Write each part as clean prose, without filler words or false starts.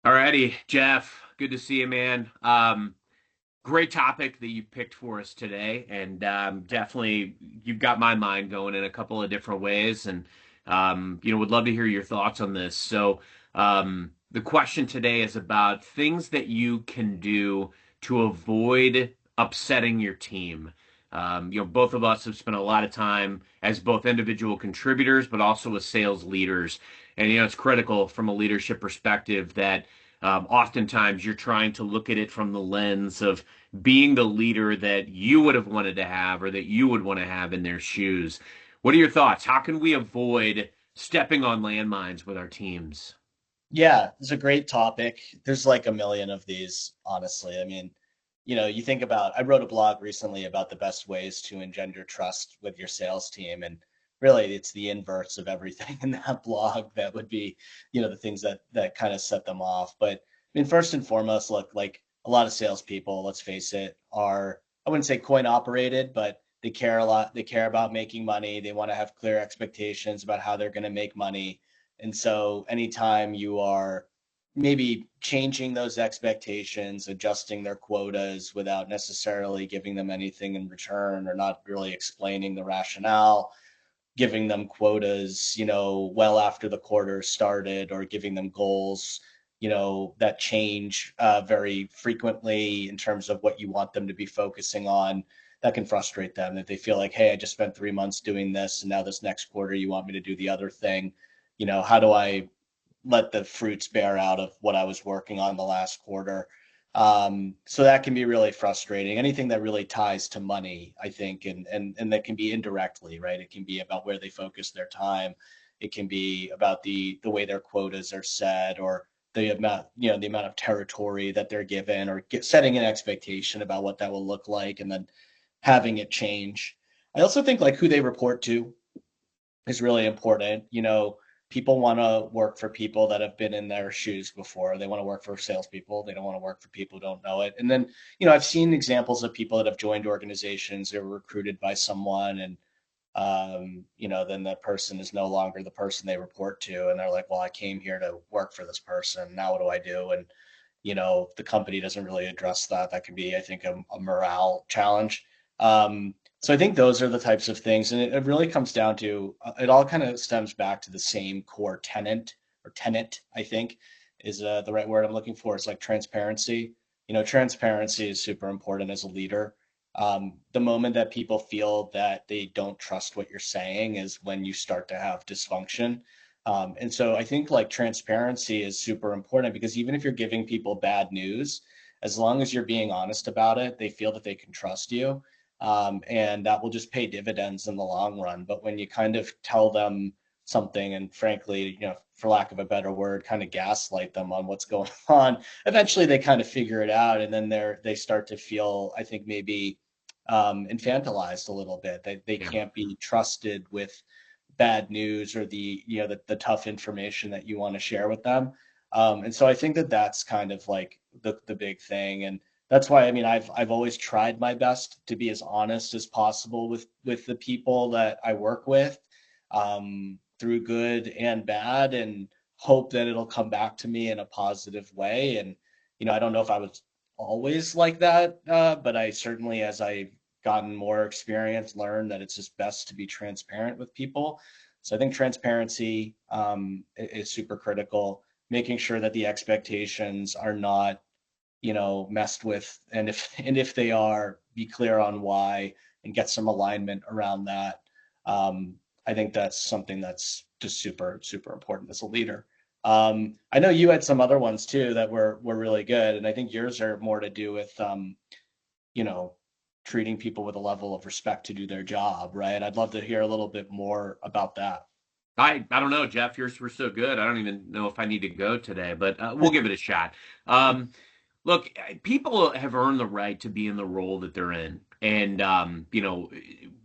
Alrighty, Jeff. Good to see you, man. Great topic that you picked for us today, and definitely you've got my mind going in a couple of different ways, and would love to hear your thoughts on this. The question today is about things that you can do to avoid upsetting your team. Both of us have spent a lot of time as both individual contributors, but also as sales leaders. And it's critical from a leadership perspective that oftentimes you're trying to look at it from the lens of being the leader that you would have wanted to have or that you would want to have in their shoes. What are your thoughts? How can we avoid stepping on landmines with our teams? Yeah, it's a great topic. There's like a million of these, honestly. I mean, you think about, I wrote a blog recently about the best ways to engender trust with your sales team. And really, it's the inverse of everything in that blog that would be, the things that kind of set them off. But I mean, first and foremost, look, like a lot of salespeople, let's face it, are, I wouldn't say coin operated, but they care a lot. They care about making money. They want to have clear expectations about how they're going to make money, and so anytime you are maybe changing those expectations, adjusting their quotas without necessarily giving them anything in return or not really explaining the rationale, giving them quotas, well after the quarter started, or giving them goals, that change very frequently in terms of what you want them to be focusing on, that can frustrate them. That they feel like, hey, I just spent 3 months doing this, and now this next quarter you want me to do the other thing. How do I let the fruits bear out of what I was working on the last quarter? So that can be really frustrating. Anything that really ties to money, I think, and that can be indirectly, right? It can be about where they focus their time. It can be about the way their quotas are set, or the amount of territory that they're given, or setting an expectation about what that will look like, and then having it change. I also think like who they report to is really important. People want to work for people that have been in their shoes before. They want to work for salespeople. They don't want to work for people who don't know it. And then, I've seen examples of people that have joined organizations. They were recruited by someone, and then that person is no longer the person they report to, and they're like, "Well, I came here to work for this person. Now what do I do?" And the company doesn't really address that. That can be, I think, a morale challenge. So I think those are the types of things, and it really comes down to it all kind of stems back to the same core tenet, I think, is the right word I'm looking for. It's like transparency. Transparency is super important as a leader. The moment that people feel that they don't trust what you're saying is when you start to have dysfunction. And so I think like transparency is super important, because even if you're giving people bad news, as long as you're being honest about it, they feel that they can trust you. And that will just pay dividends in the long run. But when you kind of tell them something and frankly, for lack of a better word, kind of gaslight them on what's going on, eventually they kind of figure it out. And then they start to feel, I think, maybe infantilized a little bit. They Yeah. can't be trusted with bad news, or the tough information that you want to share with them. And so I think that that's kind of like the big thing. And that's why, I mean, I've always tried my best to be as honest as possible with the people that I work with, through good and bad, and hope that it'll come back to me in a positive way. And I don't know if I was always like that, but I certainly, as I gotten more experience, learned that it's just best to be transparent with people. So I think transparency is super critical. Making sure that the expectations are not, messed with, and if they are, be clear on why and get some alignment around that. I think that's something that's just super super important as a leader. I know you had some other ones too that were really good, and I think yours are more to do with you know treating people with a level of respect to do their job, right? I'd love to hear a little bit more about that. I don't know, Jeff. Yours were so good. I don't even know if I need to go today, but we'll give it a shot. Um, Look, people have earned the right to be in the role that they're in. And,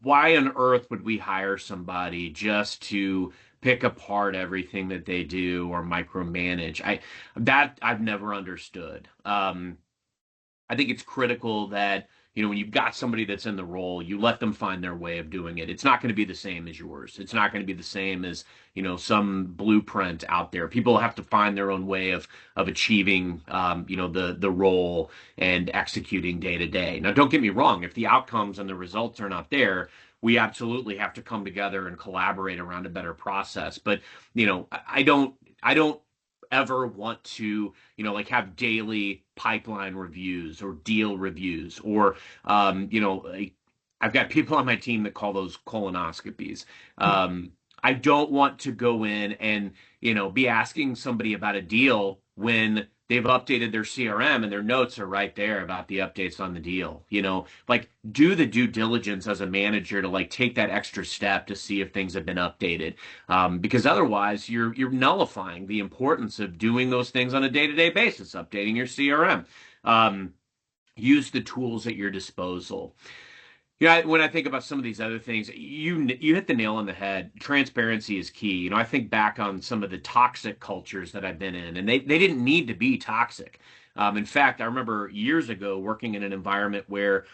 why on earth would we hire somebody just to pick apart everything that they do or micromanage? I've never understood. I think it's critical that, when you've got somebody that's in the role, you let them find their way of doing it. It's not going to be the same as yours. It's not going to be the same as, some blueprint out there. People have to find their own way of achieving, the role and executing day to day. Now, don't get me wrong. If the outcomes and the results are not there, we absolutely have to come together and collaborate around a better process. But, I don't ever want to, like have daily pipeline reviews or deal reviews or, like I've got people on my team that call those colonoscopies. I don't want to go in and, be asking somebody about a deal when they've updated their CRM and their notes are right there about the updates on the deal. Like do the due diligence as a manager to like take that extra step to see if things have been updated. Because otherwise you're nullifying the importance of doing those things on a day-to-day basis, updating your CRM. Use the tools at your disposal. Yeah, when I think about some of these other things, you hit the nail on the head. Transparency is key. I think back on some of the toxic cultures that I've been in, and they didn't need to be toxic. In fact, I remember years ago working in an environment where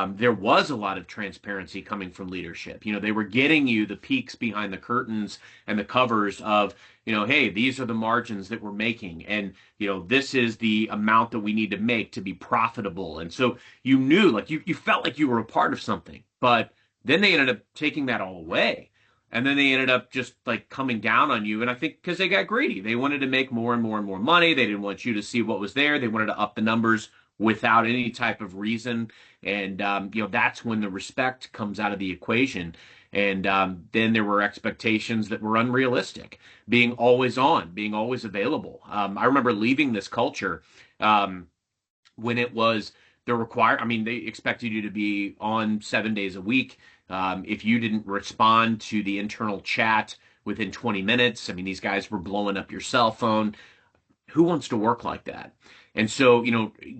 there was a lot of transparency coming from leadership. They were getting you the peeks behind the curtains and the covers of, hey, these are the margins that we're making, and this is the amount that we need to make to be profitable. And so you knew, like you felt like you were a part of something, but then they ended up taking that all away. And then they ended up just like coming down on you. And I think because they got greedy, they wanted to make more and more and more money. They didn't want you to see what was there. They wanted to up the numbers without any type of reason. And, that's when the respect comes out of the equation. And then there were expectations that were unrealistic, being always on, being always available. I remember leaving this culture when it was they expected you to be on 7 days a week. If you didn't respond to the internal chat within 20 minutes, these guys were blowing up your cell phone. Who wants to work like that? And so,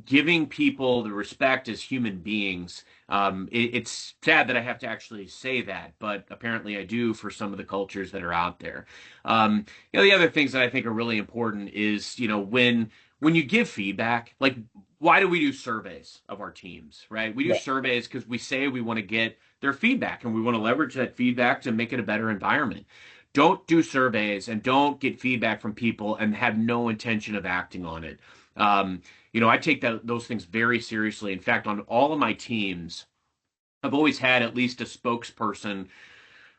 giving people the respect as human beings, it's sad that I have to actually say that, but apparently I do for some of the cultures that are out there. The other things that I think are really important is, when you give feedback, like why do we do surveys of our teams, right? We do Right. surveys because we say we want to get their feedback and we want to leverage that feedback to make it a better environment. Don't do surveys and don't get feedback from people and have no intention of acting on it. I take those things very seriously. In fact, on all of my teams, I've always had at least a spokesperson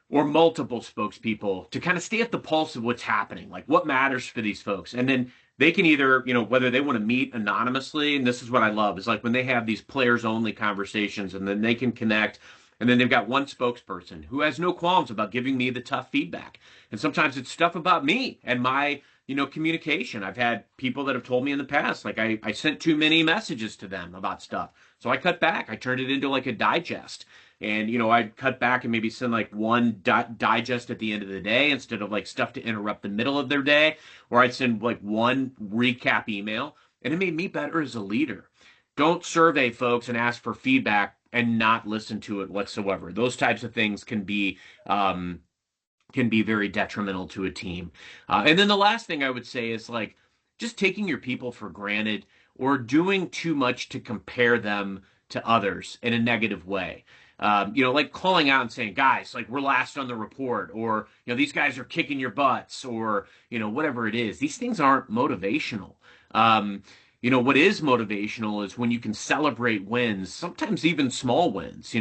or multiple spokespeople to kind of stay at the pulse of what's happening, like what matters for these folks. And then they can either, whether they want to meet anonymously, and this is what I love, is like when they have these players only conversations and then they can connect. And then they've got one spokesperson who has no qualms about giving me the tough feedback. And sometimes it's stuff about me and my, communication. I've had people that have told me in the past, like I sent too many messages to them about stuff. So I cut back. I turned it into like a digest. And, I'd cut back and maybe send like one digest at the end of the day instead of like stuff to interrupt the middle of their day. Or I'd send like one recap email. And it made me better as a leader. Don't survey folks and ask for feedback and not listen to it whatsoever. Those types of things can be very detrimental to a team. And then the last thing I would say is like just taking your people for granted or doing too much to compare them to others in a negative way. Like calling out and saying, guys, like we're last on the report, or, these guys are kicking your butts, or, whatever it is. These things aren't motivational. What is motivational is when you can celebrate wins, sometimes even small wins.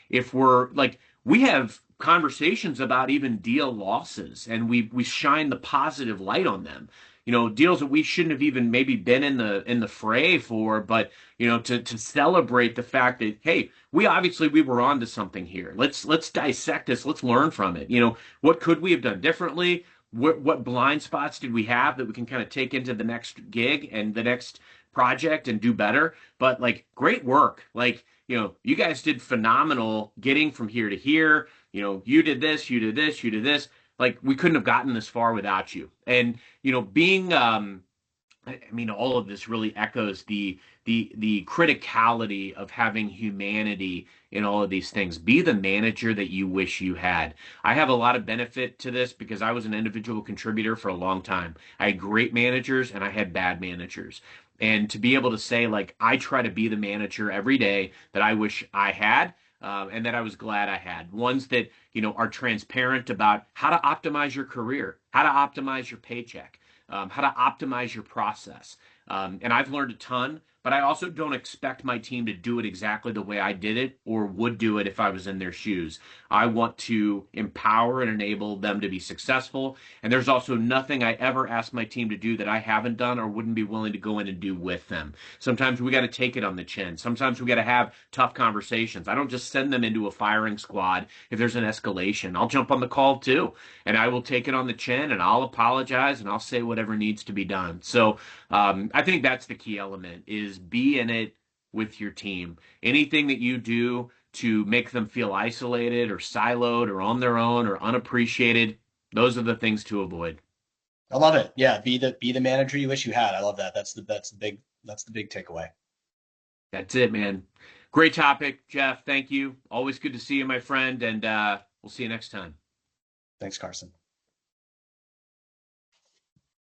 If we're like, we have conversations about even deal losses and we shine the positive light on them. Deals that we shouldn't have even maybe been in the fray for, but to celebrate the fact that, hey, we were on to something here. Let's dissect this. Let's learn from it. What could we have done differently? What blind spots did we have that we can kind of take into the next gig and the next project and do better? But like, great work. Like, you guys did phenomenal getting from here to here. You did this, you did this, you did this. Like, we couldn't have gotten this far without you. And, being I mean, all of this really echoes the criticality of having humanity in all of these things. Be the manager that you wish you had. I have a lot of benefit to this because I was an individual contributor for a long time. I had great managers and I had bad managers. And to be able to say, like, I try to be the manager every day that I wish I had, and that I was glad I had. Ones that, are transparent about how to optimize your career, how to optimize your paycheck, how to optimize your process. And I've learned a ton, but I also don't expect my team to do it exactly the way I did it or would do it if I was in their shoes. I want to empower and enable them to be successful. And there's also nothing I ever ask my team to do that I haven't done or wouldn't be willing to go in and do with them. Sometimes we got to take it on the chin. Sometimes we got to have tough conversations. I don't just send them into a firing squad if there's an escalation. I'll jump on the call too, and I will take it on the chin and I'll apologize and I'll say whatever needs to be done. So I think that's the key element is be in it with your team. Anything that you do to make them feel isolated or siloed or on their own or unappreciated, those are the things to avoid. I love it. Yeah, be the manager you wish you had. I love that. That's the big takeaway. That's it, man. Great topic, Jeff. Thank you. Always good to see you, my friend, and we'll see you next time. Thanks, Carson.